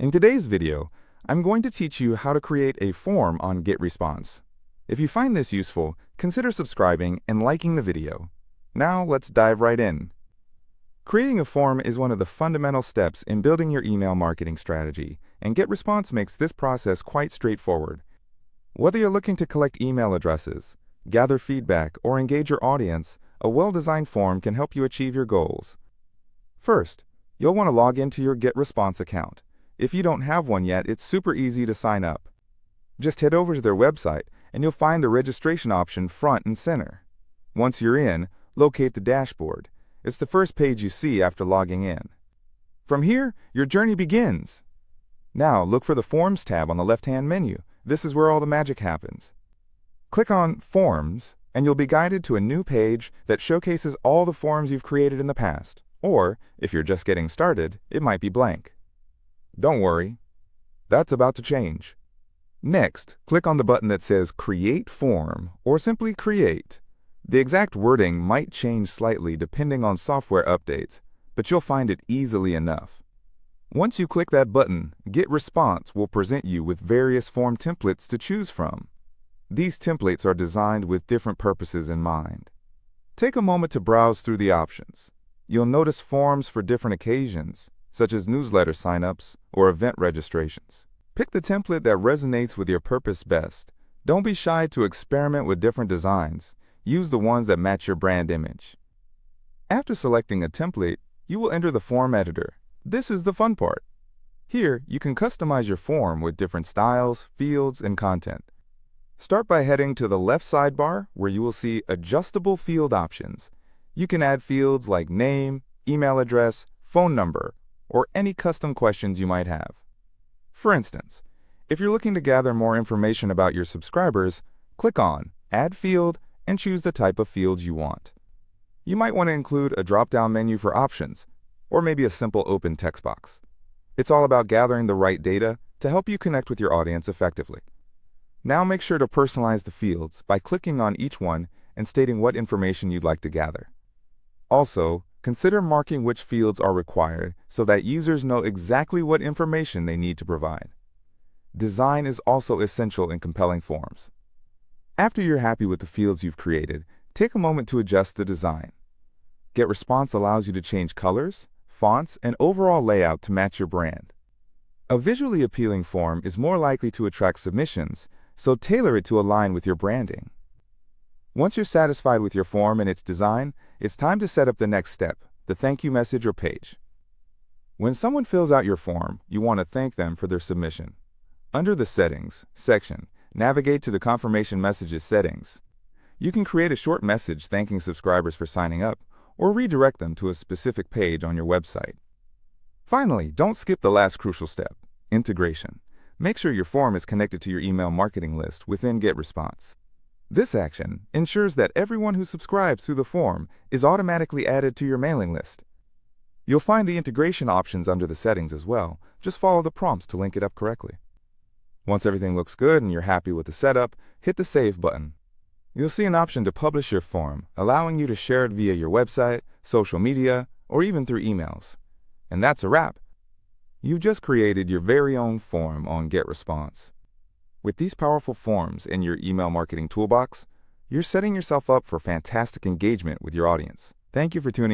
In today's video, I'm going to teach you how to create a form on GetResponse. If you find this useful, consider subscribing and liking the video. Now let's dive right in. Creating a form is one of the fundamental steps in building your email marketing strategy, and GetResponse makes this process quite straightforward. Whether you're looking to collect email addresses, gather feedback, or engage your audience, a well-designed form can help you achieve your goals. First, you'll want to log into your GetResponse account. If you don't have one yet, it's super easy to sign up. Just head over to their website and you'll find the registration option front and center. Once you're in, locate the dashboard. It's the first page you see after logging in. From here, your journey begins. Now, look for the Forms tab on the left-hand menu. This is where all the magic happens. Click on Forms, and you'll be guided to a new page that showcases all the forms you've created in the past. Or, if you're just getting started, it might be blank. Don't worry, that's about to change. Next, click on the button that says Create Form, or simply Create. The exact wording might change slightly depending on software updates, but you'll find it easily enough. Once you click that button, GetResponse will present you with various form templates to choose from. These templates are designed with different purposes in mind. Take a moment to browse through the options. You'll notice forms for different occasions, such as newsletter signups or event registrations. Pick the template that resonates with your purpose best. Don't be shy to experiment with different designs. Use the ones that match your brand image. After selecting a template, you will enter the form editor. This is the fun part. Here, you can customize your form with different styles, fields, and content. Start by heading to the left sidebar where you will see adjustable field options. You can add fields like name, email address, phone number, or any custom questions you might have. For instance, if you're looking to gather more information about your subscribers, click on Add Field and choose the type of fields you want. You might want to include a drop-down menu for options, or maybe a simple open text box. It's all about gathering the right data to help you connect with your audience effectively. Now make sure to personalize the fields by clicking on each one and stating what information you'd like to gather. Also, consider marking which fields are required so that users know exactly what information they need to provide. Design is also essential in compelling forms. After you're happy with the fields you've created, take a moment to adjust the design. GetResponse allows you to change colors, fonts, and overall layout to match your brand. A visually appealing form is more likely to attract submissions, so tailor it to align with your branding. Once you're satisfied with your form and its design, it's time to set up the next step, the thank you message or page. When someone fills out your form, you want to thank them for their submission. Under the Settings section, navigate to the Confirmation Messages settings. You can create a short message thanking subscribers for signing up, or redirect them to a specific page on your website. Finally, don't skip the last crucial step, integration. Make sure your form is connected to your email marketing list within GetResponse. This action ensures that everyone who subscribes through the form is automatically added to your mailing list. You'll find the integration options under the settings as well. Just follow the prompts to link it up correctly. Once everything looks good and you're happy with the setup, hit the Save button. You'll see an option to publish your form, allowing you to share it via your website, social media, or even through emails. And that's a wrap. You've just created your very own form on GetResponse. With these powerful forms in your email marketing toolbox, you're setting yourself up for fantastic engagement with your audience. Thank you for tuning in.